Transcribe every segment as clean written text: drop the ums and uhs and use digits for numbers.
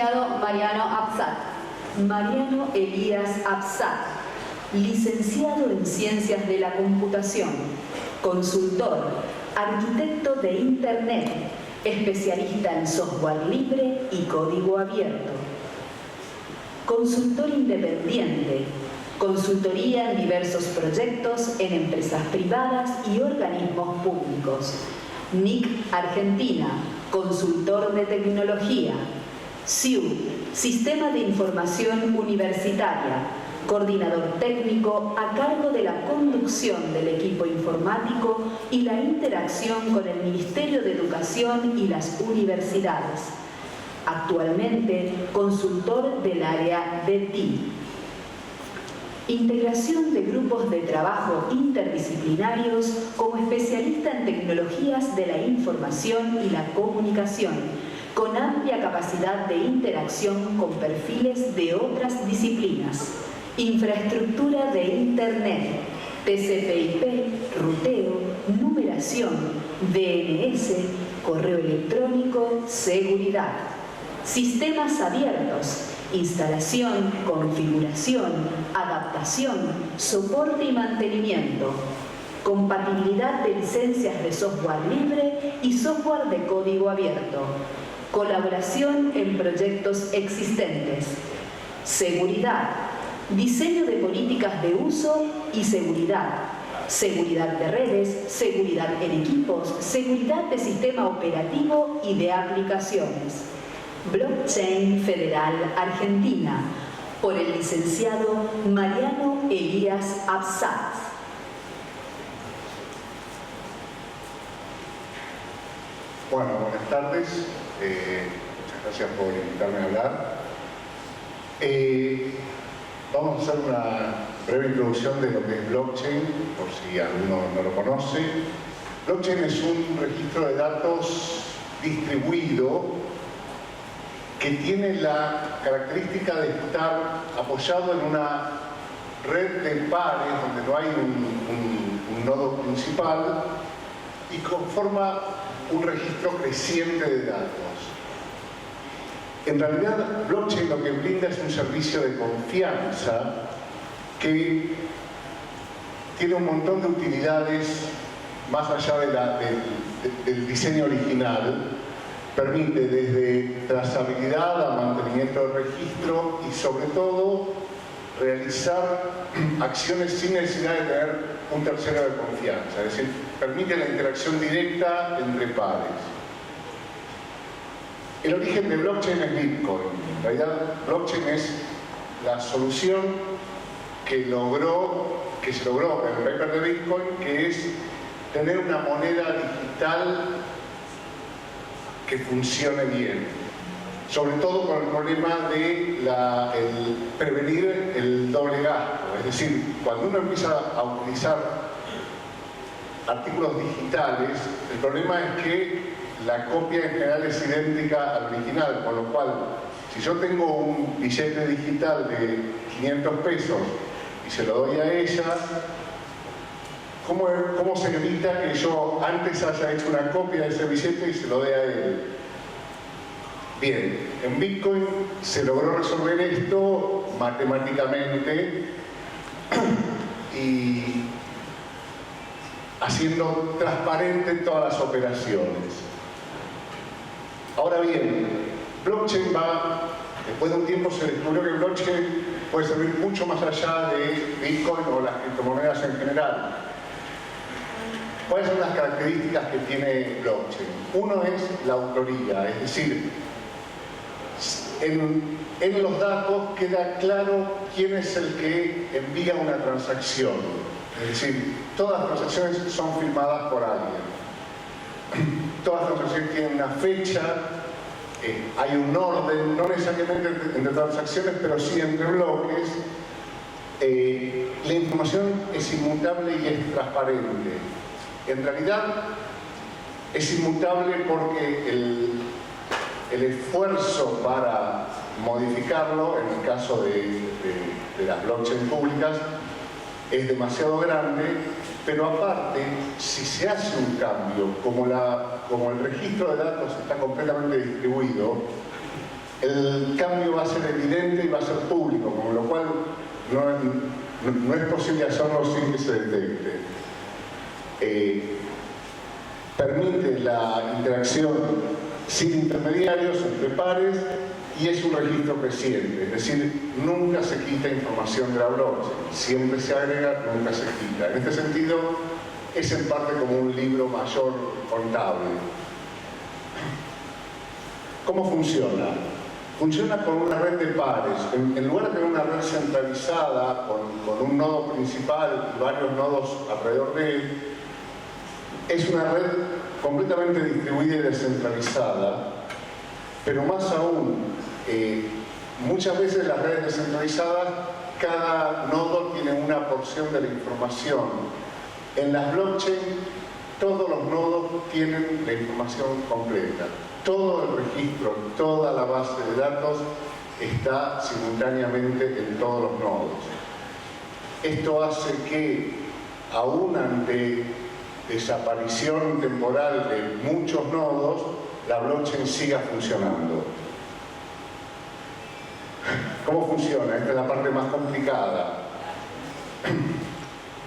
licenciado Mariano Absat. Mariano Elías Absat, licenciado en Ciencias de la Computación, consultor, arquitecto de Internet, especialista en software libre y código abierto. Consultor independiente, consultoría en diversos proyectos en empresas privadas y organismos públicos. NIC Argentina, consultor de tecnología. SIU, Sistema de Información Universitaria, coordinador técnico a cargo de la conducción del equipo informático y la interacción con el Ministerio de Educación y las universidades. Actualmente, consultor del área de TI. Integración de grupos de trabajo interdisciplinarios como especialista en tecnologías de la información y la comunicación, con amplia capacidad de interacción con perfiles de otras disciplinas. Infraestructura de Internet, TCP/IP, ruteo, numeración, DNS, correo electrónico, seguridad. Sistemas abiertos, instalación, configuración, adaptación, soporte y mantenimiento. Compatibilidad de licencias de software libre y software de código abierto. Colaboración en proyectos existentes. Seguridad. Diseño de políticas de uso y seguridad. Seguridad de redes, seguridad en equipos, seguridad de sistema operativo y de aplicaciones. Blockchain Federal Argentina, por el licenciado Mariano Elías Absat. Bueno, buenas tardes. Muchas gracias por invitarme a hablar. Vamos a hacer una breve introducción de lo que es blockchain, por si alguno no lo conoce. Blockchain es un registro de datos distribuido que tiene la característica de estar apoyado en una red de pares donde no hay un nodo principal y conforma un registro creciente de datos. En realidad, blockchain lo que brinda es un servicio de confianza que tiene un montón de utilidades más allá del diseño original. Permite desde trazabilidad a mantenimiento del registro y sobre todo realizar acciones sin necesidad de tener un tercero de confianza. Es decir, permite la interacción directa entre pares. El origen de blockchain es Bitcoin. En realidad, blockchain es la solución que se logró en el paper de Bitcoin, que es tener una moneda digital que funcione bien, sobre todo con el problema de prevenir el doble gasto. Es decir, cuando uno empieza a utilizar artículos digitales, el problema es que la copia en general es idéntica al original, con lo cual, si yo tengo un billete digital de 500 pesos y se lo doy a ella, ¿cómo se evita que yo antes haya hecho una copia de ese billete y se lo dé a él? Bien, en Bitcoin se logró resolver esto matemáticamente y haciendo transparente todas las operaciones. Ahora bien, blockchain después de un tiempo se descubrió que blockchain puede servir mucho más allá de Bitcoin o las criptomonedas en general. ¿Cuáles son las características que tiene blockchain? Uno es la autoría, es decir, en los datos queda claro quién es el que envía una transacción. Es decir, todas las transacciones son firmadas por alguien. Todas las transacciones tienen una fecha, hay un orden, no necesariamente entre transacciones, pero sí entre bloques. La información es inmutable y es transparente. En realidad es inmutable porque el esfuerzo para modificarlo, en el caso de las blockchain públicas, es demasiado grande, pero aparte, si se hace un cambio, como el registro de datos está completamente distribuido, el cambio va a ser evidente y va a ser público, con lo cual no es posible hacerlo sin que se detecte. Permite la interacción sin intermediarios, entre pares, y es un registro creciente, es decir, nunca se quita información de la blockchain, siempre se agrega, nunca se quita. En este sentido, es en parte como un libro mayor contable. ¿Cómo funciona? Funciona con una red de pares. En lugar de tener una red centralizada con un nodo principal y varios nodos alrededor de él, es una red completamente distribuida y descentralizada, pero más aún, muchas veces las redes descentralizadas, cada nodo tiene una porción de la información. En las blockchain, todos los nodos tienen la información completa. Todo el registro, toda la base de datos está simultáneamente en todos los nodos. Esto hace que, aún ante desaparición temporal de muchos nodos, la blockchain siga funcionando. ¿Cómo funciona? Esta es la parte más complicada.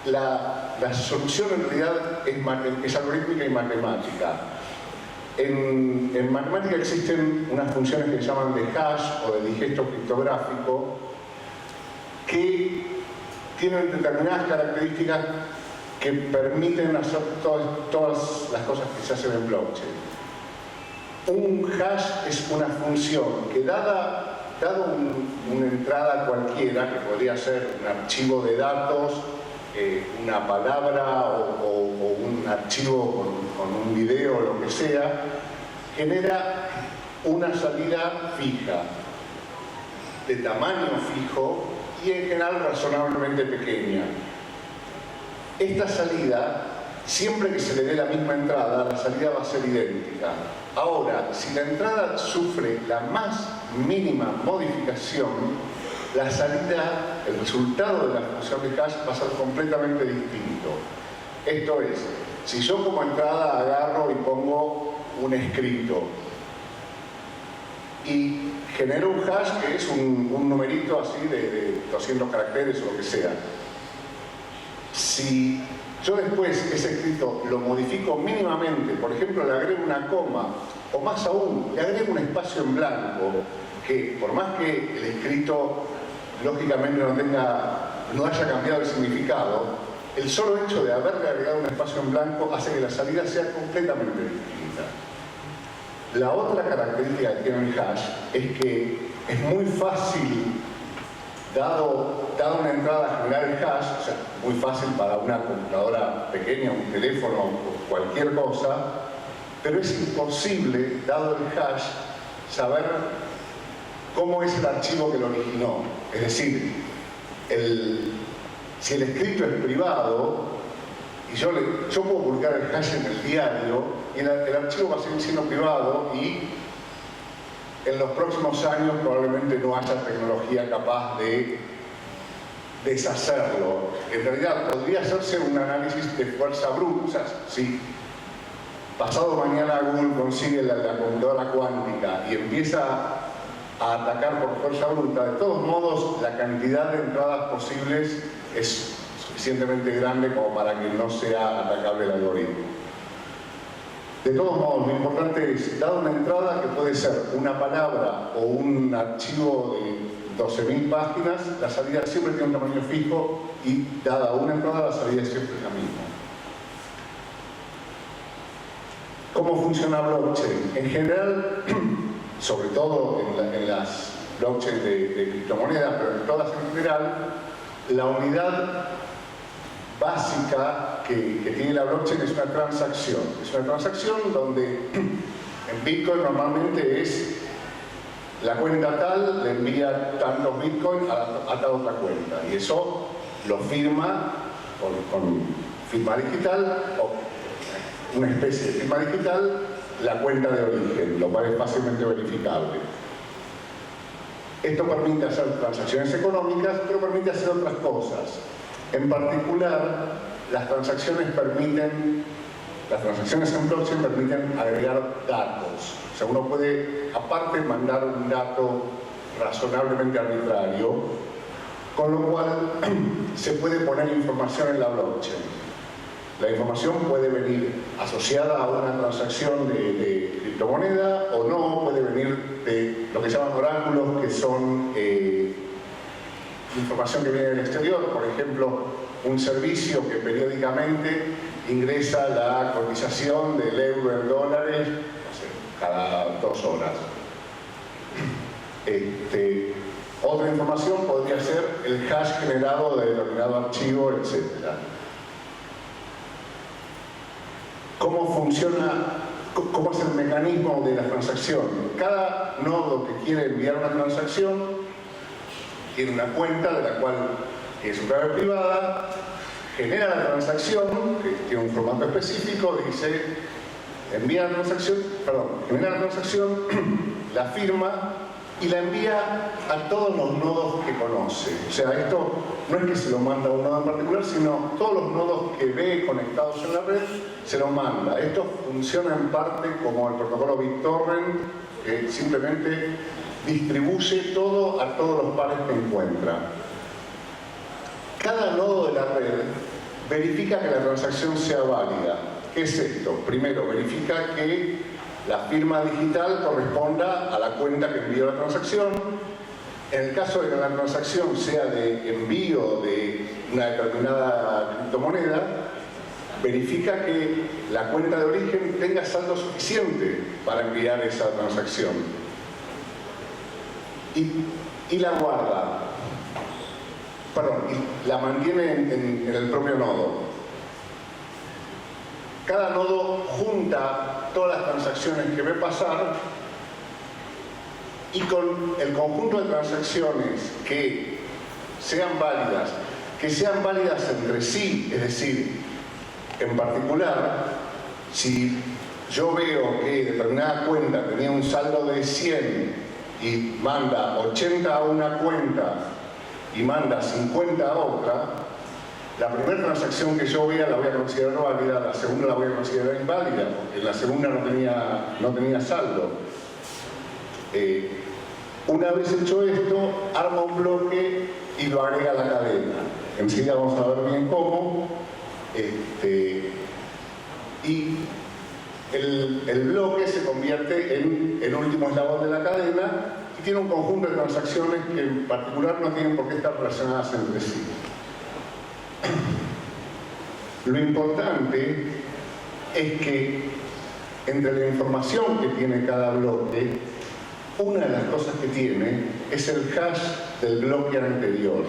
La solución en realidad es algorítmica y matemática. En matemática existen unas funciones que se llaman de hash o de digesto criptográfico que tienen determinadas características que permiten hacer todas las cosas que se hacen en blockchain. Un hash es una función que dado una entrada cualquiera, que podría ser un archivo de datos, una palabra o un archivo con un video o lo que sea, genera una salida fija, de tamaño fijo y en general razonablemente pequeña. Esta salida, siempre que se le dé la misma entrada, la salida va a ser idéntica. Ahora, si la entrada sufre la más mínima modificación, la salida, el resultado de la función de hash va a ser completamente distinto. Esto es, si yo como entrada agarro y pongo un escrito y genero un hash que es un numerito así de 200 caracteres o lo que sea, si yo después ese escrito lo modifico mínimamente, por ejemplo le agrego una coma, o más aún, le agrego un espacio en blanco, que por más que el escrito lógicamente no haya cambiado el significado, el solo hecho de haberle agregado un espacio en blanco hace que la salida sea completamente distinta. La otra característica que tiene el hash es que es muy fácil, dado una entrada a generar el hash, o sea, muy fácil para una computadora pequeña, un teléfono o cualquier cosa, pero es imposible, dado el hash, saber cómo es el archivo que lo originó. Es decir, si el escrito es privado, y yo puedo publicar el hash en el diario, y el archivo va a seguir siendo privado, y en los próximos años probablemente no haya tecnología capaz de deshacerlo. En realidad podría hacerse un análisis de fuerza bruta. O sea, si pasado mañana Google consigue la computadora cuántica y empieza a atacar por fuerza bruta, de todos modos la cantidad de entradas posibles es suficientemente grande como para que no sea atacable el algoritmo. De todos modos, lo importante es, dada una entrada que puede ser una palabra o un archivo de 12.000 páginas, la salida siempre tiene un tamaño fijo y dada una entrada la salida siempre es la misma. ¿Cómo funciona blockchain? En general, sobre todo en las blockchain de criptomonedas, pero en todas en general, la unidad básica que tiene la blockchain es una transacción. Es una transacción donde en Bitcoin normalmente es la cuenta tal le envía tantos Bitcoin a tal otra cuenta y eso lo firma con firma digital o una especie de firma digital la cuenta de origen, lo cual es fácilmente verificable. Esto permite hacer transacciones económicas, pero permite hacer otras cosas. En particular, las transacciones permiten las transacciones en blockchain permiten agregar datos. O sea, uno puede, aparte, mandar un dato razonablemente arbitrario, con lo cual se puede poner información en la blockchain. La información puede venir asociada a una transacción de criptomoneda o no, puede venir de lo que llaman oráculos, que son información que viene del exterior. Por ejemplo, un servicio que periódicamente ingresa la cotización del euro en dólares, no sé, cada 2 horas. Otra información podría ser el hash generado de determinado archivo, etc. ¿Cómo funciona? ¿Cómo es el mecanismo de la transacción? Cada nodo que quiere enviar una transacción tiene una cuenta de la cual es su clave privada, genera la transacción, que tiene un formato específico, dice, genera la transacción, la firma y la envía a todos los nodos que conoce. O sea, esto no es que se lo manda a un nodo en particular, sino todos los nodos que ve conectados en la red se lo manda. Esto funciona en parte como el protocolo BitTorrent, que simplemente distribuye todo a todos los pares que encuentra. Cada nodo de la red verifica que la transacción sea válida. ¿Qué es esto? Primero, verifica que la firma digital corresponda a la cuenta que envió la transacción. En el caso de que la transacción sea de envío de una determinada criptomoneda, verifica que la cuenta de origen tenga saldo suficiente para enviar esa transacción. Y la guarda. Y la mantiene en el propio nodo. Cada nodo junta todas las transacciones que ve pasar y con el conjunto de transacciones que sean válidas entre sí, es decir, en particular, si yo veo que determinada cuenta tenía un saldo de 100 y manda 80 a una cuenta y manda 50 a otra, la primera transacción que yo vea la voy a considerar válida, la segunda la voy a considerar inválida, porque la segunda no tenía saldo. Una vez hecho esto, arma un bloque y lo agrega a la cadena. Enseguida vamos a ver bien cómo. Y el bloque se convierte en el último eslabón de la cadena y tiene un conjunto de transacciones que en particular no tienen por qué estar relacionadas entre sí. Lo importante es que entre la información que tiene cada bloque, una de las cosas que tiene es el hash del bloque anterior.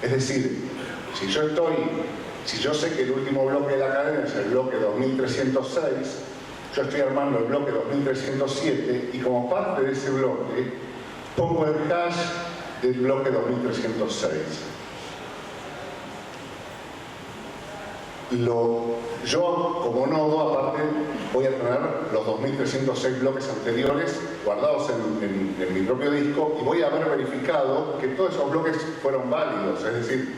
Es decir, si yo sé que el último bloque de la cadena es el bloque 2306, yo estoy armando el bloque 2307 y como parte de ese bloque pongo el hash del bloque 2306. Yo como nodo aparte voy a tener los 2306 bloques anteriores guardados en mi propio disco y voy a haber verificado que todos esos bloques fueron válidos, es decir,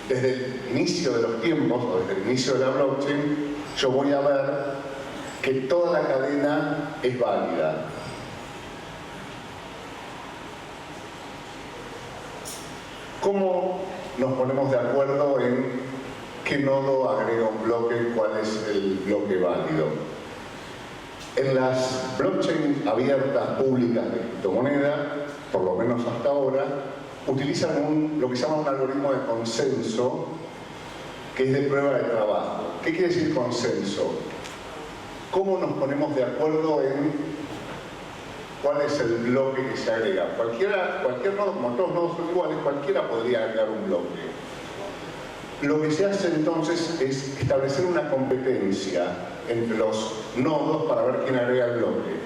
desde el inicio de los tiempos o desde el inicio de la blockchain yo voy a ver que toda la cadena es válida. ¿Cómo nos ponemos de acuerdo en qué nodo agrega un bloque, cuál es el bloque válido? En las blockchain abiertas públicas de criptomoneda, por lo menos hasta ahora, utilizan lo que se llama un algoritmo de consenso, que es de prueba de trabajo. ¿Qué quiere decir consenso? ¿Cómo nos ponemos de acuerdo en cuál es el bloque que se agrega? Cualquier nodo, como todos los nodos son iguales, cualquiera podría agregar un bloque. Lo que se hace entonces es establecer una competencia entre los nodos para ver quién agrega el bloque.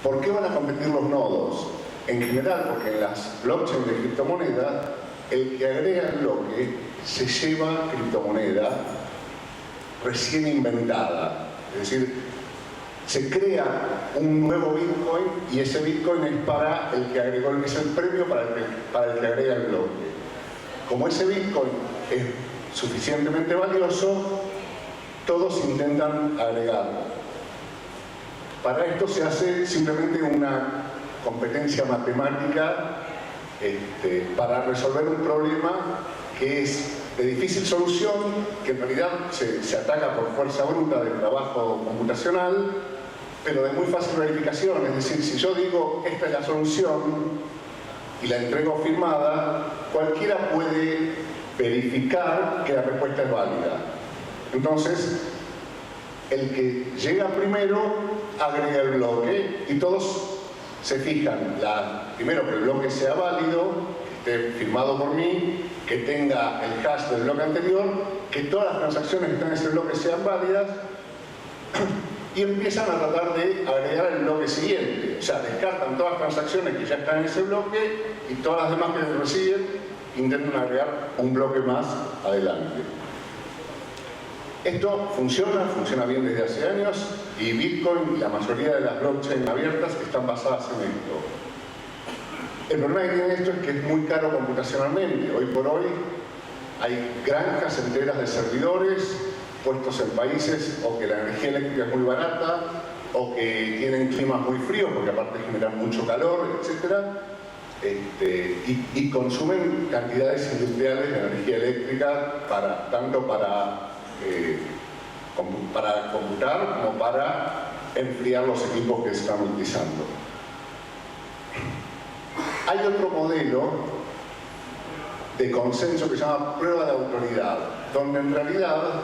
¿Por qué van a competir los nodos? En general, porque en las blockchains de criptomoneda, el que agrega el bloque se lleva criptomoneda recién inventada. Es decir, se crea un nuevo Bitcoin y ese Bitcoin es para el que agregó, es el premio para el que agrega el bloque. Como ese Bitcoin es suficientemente valioso, todos intentan agregarlo. Para esto se hace simplemente una competencia matemática para resolver un problema que es de difícil solución, que en realidad se ataca por fuerza bruta del trabajo computacional, pero de muy fácil verificación. Es decir, si yo digo esta es la solución y la entrego firmada, cualquiera puede verificar que la respuesta es válida. Entonces, el que llega primero agrega el bloque y todos se fijan, primero que el bloque sea válido, que esté firmado por mí, que tenga el hash del bloque anterior, que todas las transacciones que están en ese bloque sean válidas, y empiezan a tratar de agregar el bloque siguiente. O sea, descartan todas las transacciones que ya están en ese bloque y todas las demás que reciben intentan agregar un bloque más adelante. Esto funciona bien desde hace años, y Bitcoin y la mayoría de las blockchain abiertas están basadas en esto. El problema que tiene esto es que es muy caro computacionalmente. Hoy por hoy hay granjas enteras de servidores puestos en países o que la energía eléctrica es muy barata o que tienen climas muy fríos porque aparte generan mucho calor, etc. Y consumen cantidades industriales de energía eléctrica tanto para computar como para enfriar los equipos que se están utilizando. Hay otro modelo de consenso que se llama prueba de autoridad, donde en realidad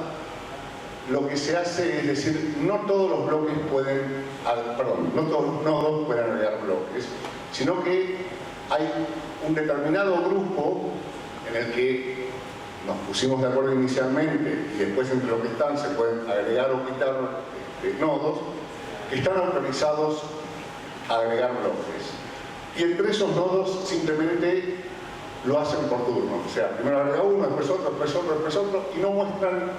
lo que se hace es decir, no todos los bloques no todos los nodos pueden agregar bloques, sino que hay un determinado grupo en el que nos pusimos de acuerdo inicialmente y después entre los que están se pueden agregar o quitar nodos que están autorizados a agregar bloques. Y entre esos nodos simplemente lo hacen por turno. O sea, primero agrega uno, después otro, después otro, después otro, y no muestran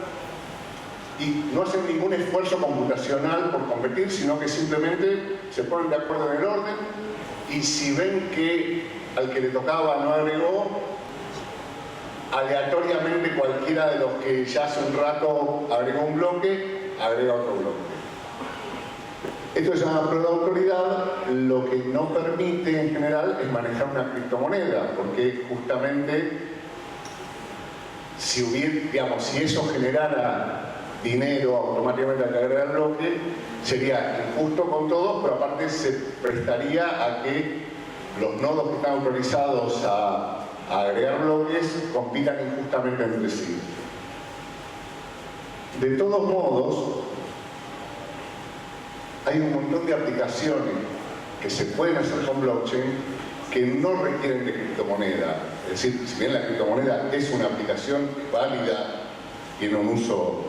y no hacen ningún esfuerzo computacional por competir, sino que simplemente se ponen de acuerdo en el orden, y si ven que al que le tocaba no agregó, aleatoriamente cualquiera de los que ya hace un rato agregó un bloque, agrega otro bloque. Esto se llama prueba de autoridad. Lo que no permite en general es manejar una criptomoneda, porque justamente si eso generara dinero automáticamente al agregar el bloque, sería injusto con todos, pero aparte se prestaría a que los nodos que están autorizados a agregar bloques compitan injustamente entre sí. De todos modos, hay un montón de aplicaciones que se pueden hacer con blockchain que no requieren de criptomoneda. Es decir, si bien la criptomoneda es una aplicación válida, tiene un uso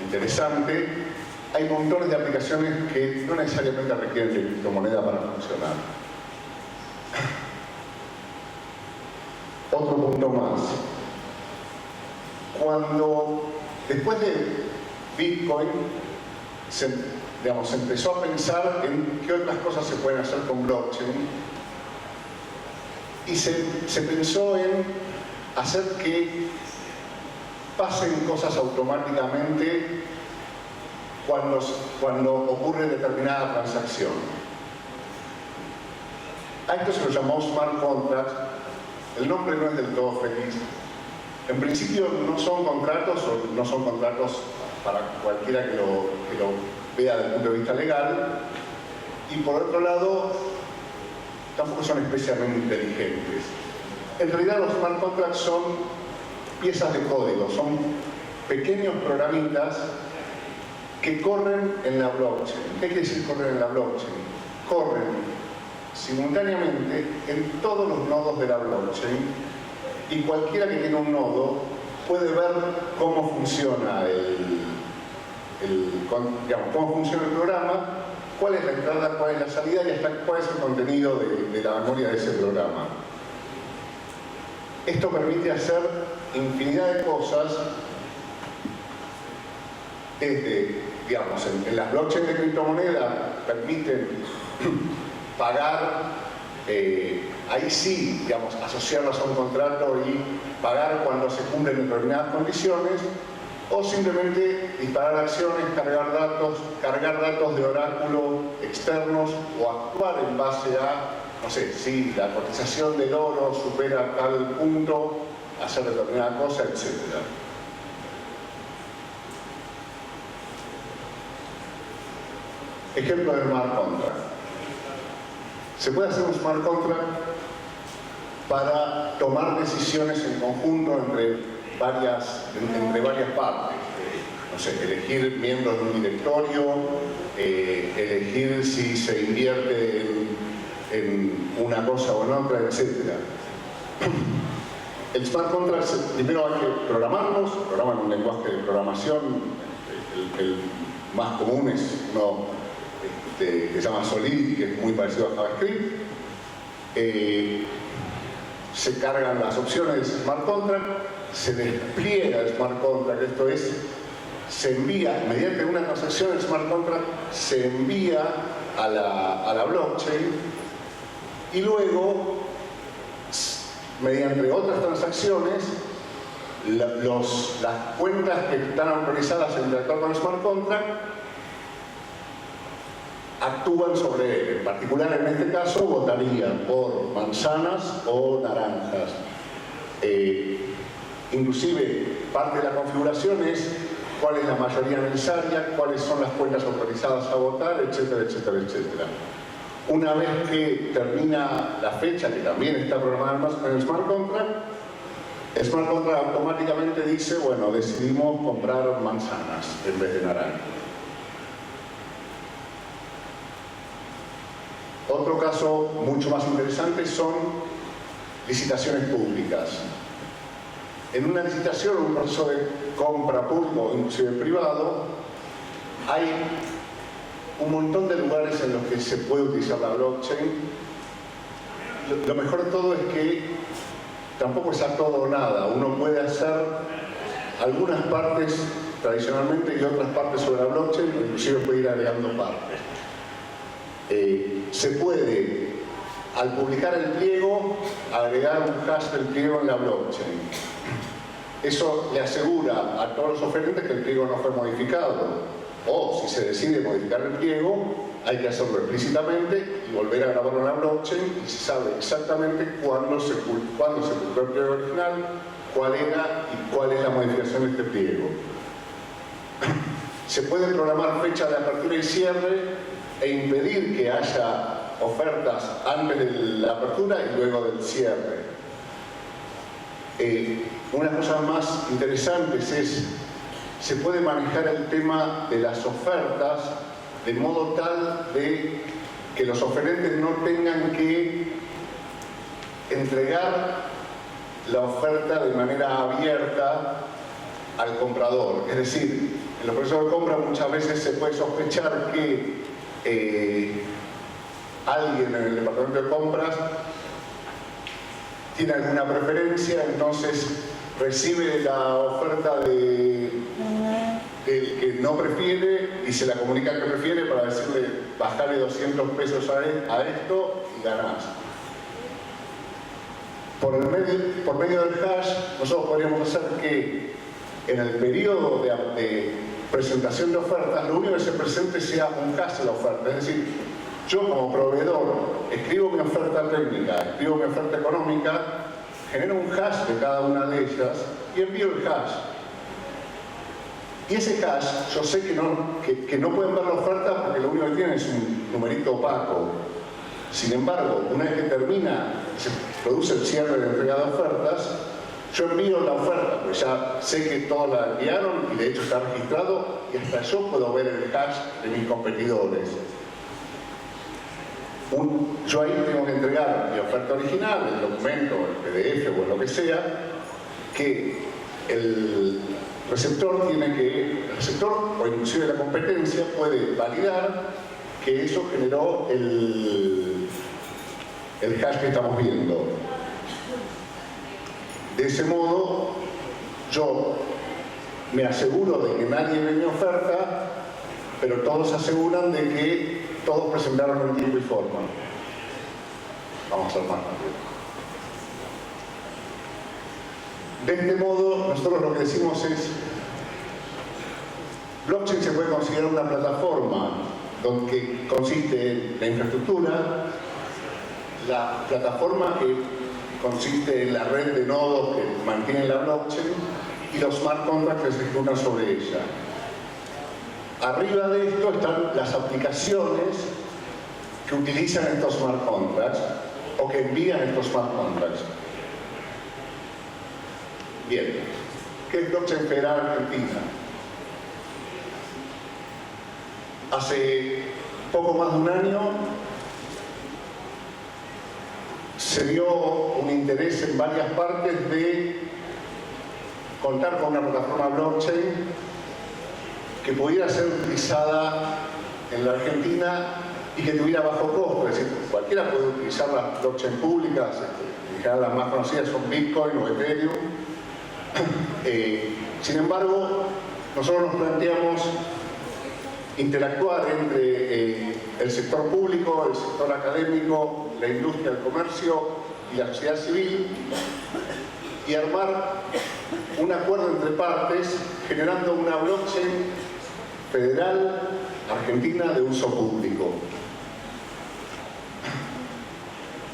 interesante, hay montones de aplicaciones que no necesariamente requieren de criptomoneda para funcionar. Otro punto más. Después de Bitcoin, se empezó a pensar en qué otras cosas se pueden hacer con blockchain, y se pensó en hacer que pasen cosas automáticamente cuando ocurre determinada transacción. A esto se lo llamó Smart Contracts. El nombre no es del todo feliz. En principio no son contratos para cualquiera que lo vea desde el punto de vista legal, y por otro lado tampoco son especialmente inteligentes. En realidad los smart contracts son piezas de código, son pequeños programitas que corren en la blockchain. ¿Qué quiere decir correr en la blockchain? Corren simultáneamente en todos los nodos de la blockchain, y cualquiera que tenga un nodo puede ver cómo funciona cómo funciona el programa, cuál es la entrada, cuál es la salida y hasta cuál es el contenido de la memoria de ese programa. Esto permite hacer infinidad de cosas desde, en las blockchains de criptomoneda permiten pagar ahí sí, digamos, asociarlas a un contrato y pagar cuando se cumplen determinadas condiciones, o simplemente disparar acciones, cargar datos de oráculo externos o actuar en base a, no sé, si la cotización del oro supera tal punto, hacer determinada cosa, etc. Ejemplo del smart contract. Se puede hacer un smart contract para tomar decisiones en conjunto entre varias partes. No sé, elegir miembros de un directorio, elegir si se invierte en una cosa o en otra, etc. El smart contract, primero hay que programarlos, programar un lenguaje de programación, el más común es uno que se llama Solidity, que es muy parecido a JavaScript. Se cargan las opciones de smart contract, se despliega el smart contract, esto es, se envía, mediante una transacción el smart contract se envía a la blockchain y luego, mediante otras transacciones, las cuentas que están autorizadas a interactuar con el smart contract actúan sobre él. En particular, en este caso, votarían por manzanas o naranjas. Inclusive, parte de la configuración es cuál es la mayoría necesaria, cuáles son las cuentas autorizadas a votar, etcétera, etcétera, etcétera. Una vez que termina la fecha, que también está programada en el smart contract automáticamente dice, bueno, decidimos comprar manzanas en vez de naranjas. Otro caso mucho más interesante son licitaciones públicas. En una licitación, un proceso de compra público, inclusive privado, hay un montón de lugares en los que se puede utilizar la blockchain. Lo mejor de todo es que tampoco es a todo o nada. Uno puede hacer algunas partes tradicionalmente y otras partes sobre la blockchain, inclusive puede ir agregando partes. Se puede, al publicar el pliego, agregar un hash del pliego en la blockchain. Eso le asegura a todos los oferentes que el pliego no fue modificado. O, si se decide modificar el pliego, hay que hacerlo explícitamente y volver a grabarlo en la blockchain y se sabe exactamente cuándo se publicó el pliego original, cuál era y cuál es la modificación de este pliego. Se puede programar fecha de apertura y cierre e impedir que haya ofertas antes de la apertura y luego del cierre. Una cosa más interesantes es, se puede manejar el tema de las ofertas de modo tal de que los oferentes no tengan que entregar la oferta de manera abierta al comprador. Es decir, en los procesos de compra muchas veces se puede sospechar que alguien en el departamento de compras tiene alguna preferencia, entonces recibe la oferta del que no prefiere y se la comunica al que prefiere para decirle bajarle 200 pesos a esto y ganás. Por medio del hash, nosotros podríamos hacer que en el periodo de presentación de ofertas, lo único que se presente sea un hash de la oferta. Es decir, yo como proveedor escribo mi oferta técnica, escribo mi oferta económica, genero un hash de cada una de ellas y envío el hash. Y ese hash, yo sé que no pueden ver la oferta porque lo único que tienen es un numerito opaco. Sin embargo, una vez que termina, se produce el cierre de entrega de ofertas, yo envío la oferta, pues ya sé que todos la enviaron y de hecho está registrado y hasta yo puedo ver el hash de mis competidores. Yo ahí tengo que entregar mi oferta original, el documento, el PDF o lo que sea, que el receptor o inclusive la competencia puede validar que eso generó el hash que estamos viendo. De ese modo, yo me aseguro de que nadie ve mi oferta, pero todos aseguran de que todos presentaron en tiempo y forma. Vamos a ser más rápido. De este modo, nosotros lo que decimos es, blockchain se puede considerar una plataforma que consiste en la infraestructura, la plataforma que consiste en la red de nodos que mantienen la blockchain y los smart contracts que se ejecutan sobre ella. Arriba de esto están las aplicaciones que utilizan estos smart contracts o que envían estos smart contracts. Bien, ¿qué es Blockchain Federal Argentina? Hace poco más de un año se dio un interés en varias partes de contar con una plataforma blockchain que pudiera ser utilizada en la Argentina y que tuviera bajo costo, es decir, cualquiera puede utilizar las blockchain públicas, en general las más conocidas son Bitcoin o Ethereum. Sin embargo, nosotros nos planteamos interactuar entre el sector público, el sector académico, la industria, el comercio y la sociedad civil y armar un acuerdo entre partes generando una blockchain federal argentina de uso público.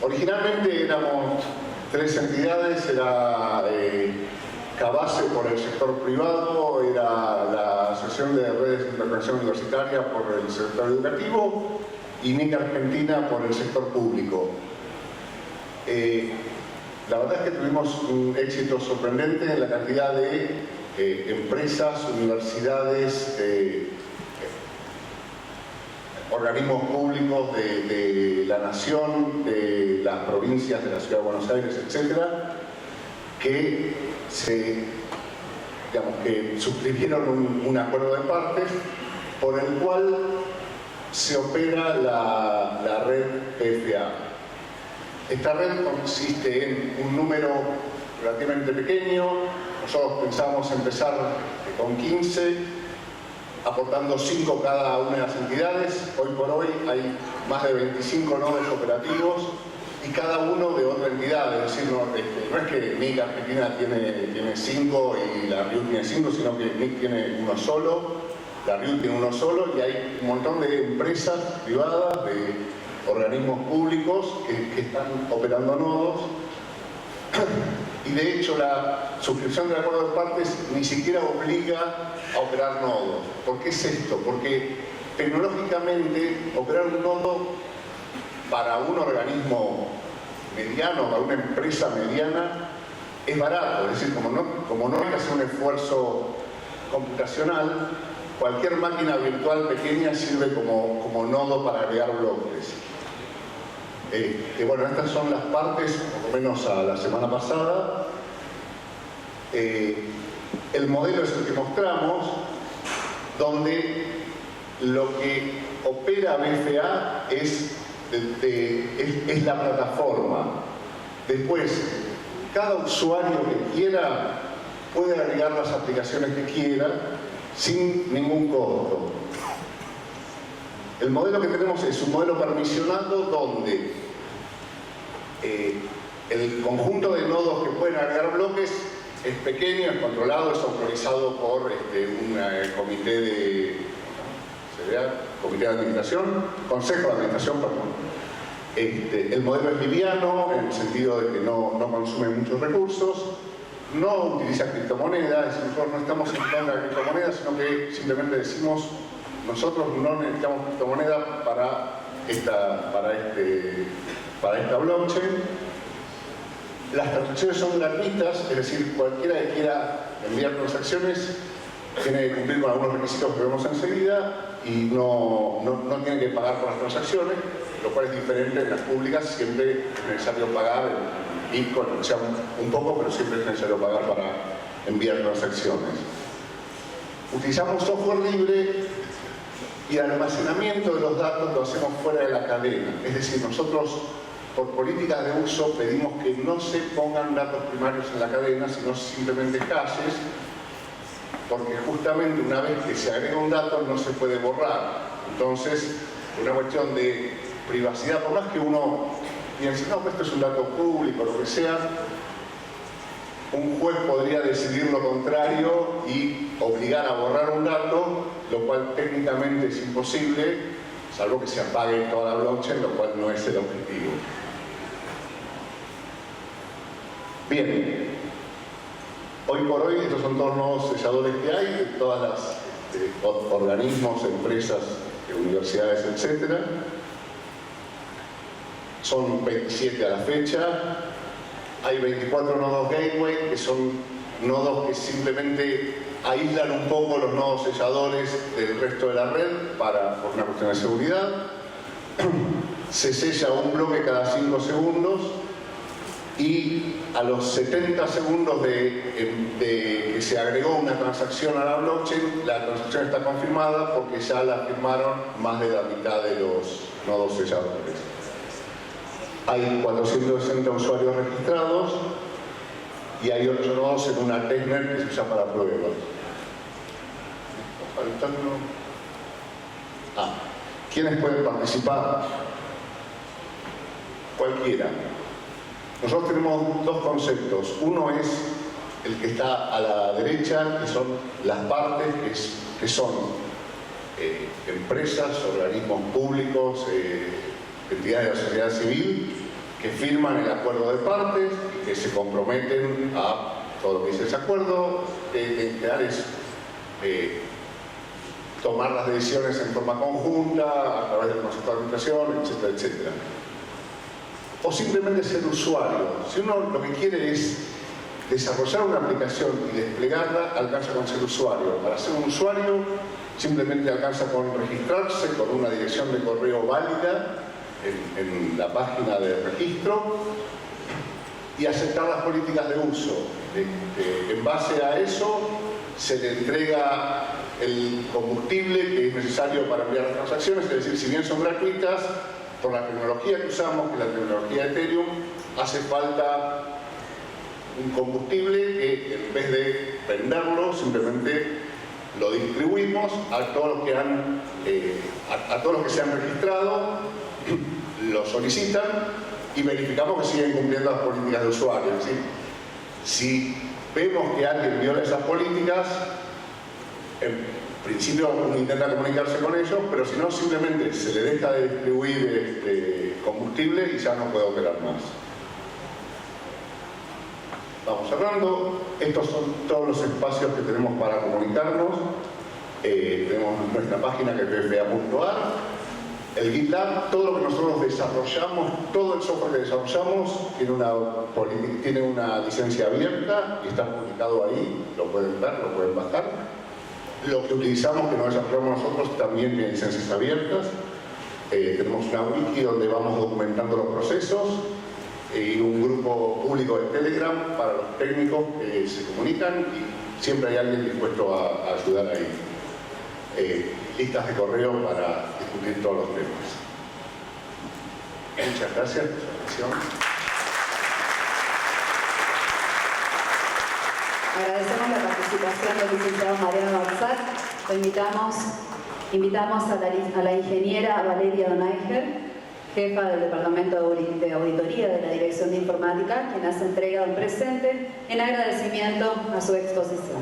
Originalmente éramos 3 entidades, era Cabase por el sector privado, era la Asociación de Redes de Interconexión Universitaria por el sector educativo y NIC Argentina por el sector público. La verdad es que tuvimos un éxito sorprendente en la cantidad de empresas, universidades, organismos públicos de la nación, de las provincias de la Ciudad de Buenos Aires, etcétera, que suscribieron un acuerdo de partes por el cual se opera la red PFA. Esta red consiste en un número relativamente pequeño. Nosotros pensamos empezar con 15, aportando 5 cada una de las entidades. Hoy por hoy hay más de 25 nodos operativos y cada uno de otra entidad, es decir, no es que NIC Argentina tiene 5 y la RIU tiene 5, sino que NIC tiene uno solo, la RIU tiene uno solo y hay un montón de empresas privadas, de organismos públicos que están operando nodos y de hecho la suscripción del acuerdo de partes ni siquiera obliga a operar nodos. ¿Por qué es esto? Porque tecnológicamente operar un nodo para un organismo mediano, para una empresa mediana, es barato. Es decir, como no hay que hacer un esfuerzo computacional, cualquier máquina virtual pequeña sirve como nodo para agregar bloques. Bueno, estas son las partes, por lo menos a la semana pasada. El modelo es el que mostramos, donde lo que opera BFA es la plataforma. Después, cada usuario que quiera puede agregar las aplicaciones que quiera sin ningún costo. El modelo que tenemos es un modelo permisionado donde el conjunto de nodos que pueden agregar bloques es pequeño, es controlado, es autorizado por un comité de administración, consejo de administración, perdón. El modelo es liviano, en el sentido de que no consume muchos recursos, no utiliza criptomonedas, es decir, nosotros no estamos en contra de criptomonedas, sino que simplemente decimos, nosotros no necesitamos criptomoneda para esta blockchain. Las transacciones son gratuitas, es decir, cualquiera que quiera enviar transacciones tiene que cumplir con algunos requisitos que vemos enseguida y no tiene que pagar por las transacciones, lo cual es diferente en las públicas, siempre es necesario pagar en Bitcoin, o sea, un poco, pero siempre es necesario pagar para enviar transacciones. Utilizamos software libre y el almacenamiento de los datos lo hacemos fuera de la cadena, es decir, nosotros por políticas de uso pedimos que no se pongan datos primarios en la cadena, sino simplemente hashes, porque justamente una vez que se agrega un dato no se puede borrar. Entonces, una cuestión de privacidad, por más que uno y decir, no, esto es un dato público, lo que sea, un juez podría decidir lo contrario y obligar a borrar un dato, lo cual técnicamente es imposible, salvo que se apague toda la blockchain, lo cual no es el objetivo. Bien, hoy por hoy estos son todos los nuevos selladores que hay, de todas las organismos, empresas, universidades, etc. Son 27 a la fecha. Hay 24 nodos gateway, que son nodos que simplemente aíslan un poco los nodos selladores del resto de la red por una cuestión de seguridad. Se sella un bloque cada 5 segundos y a los 70 segundos de que se agregó una transacción a la blockchain, la transacción está confirmada porque ya la firmaron más de la mitad de los nodos selladores. Hay 460 usuarios registrados y hay 8 nodos en una testnet que se usa para pruebas. ¿Quiénes pueden participar? Cualquiera. Nosotros tenemos dos conceptos. Uno es el que está a la derecha, que son las partes, que son empresas, organismos públicos, entidades de la sociedad civil, que firman el acuerdo de partes y que se comprometen a todo lo que dice ese acuerdo, que es tomar las decisiones en forma conjunta, a través del Consejo de Administración, etcétera, etcétera. O simplemente ser usuario. Si uno lo que quiere es desarrollar una aplicación y desplegarla, alcanza con ser usuario. Para ser un usuario, simplemente alcanza con registrarse con una dirección de correo válida en la página de registro y aceptar las políticas de uso. En base a eso, se le entrega el combustible que es necesario para enviar las transacciones, es decir, si bien son gratuitas, por la tecnología que usamos, que es la tecnología Ethereum, hace falta un combustible que en vez de venderlo, simplemente lo distribuimos a todos los que se han registrado, lo solicitan y verificamos que siguen cumpliendo las políticas de usuario. ¿Sí? Si vemos que alguien viola esas políticas, en principio uno intenta comunicarse con ellos, pero si no, simplemente se le deja de distribuir combustible y ya no puede operar más. Vamos cerrando. Estos son todos los espacios que tenemos para comunicarnos. Tenemos nuestra página que es bfa.ar. El GitLab, todo lo que nosotros desarrollamos, todo el software que desarrollamos tiene una licencia abierta y está publicado ahí, lo pueden ver, lo pueden bajar. Lo que utilizamos, que no desarrollamos nosotros, también tiene licencias abiertas. Tenemos una wiki donde vamos documentando los procesos y un grupo público de Telegram para los técnicos que se comunican y siempre hay alguien dispuesto a ayudar ahí. Listas de correo para discutir todos los temas. Muchas gracias por su atención. Agradecemos la participación del licenciado Mariano Barzak. Invitamos a la ingeniera Valeria Donaiger, jefa del Departamento de Auditoría de la Dirección de Informática, quien hace entrega de un presente en agradecimiento a su exposición.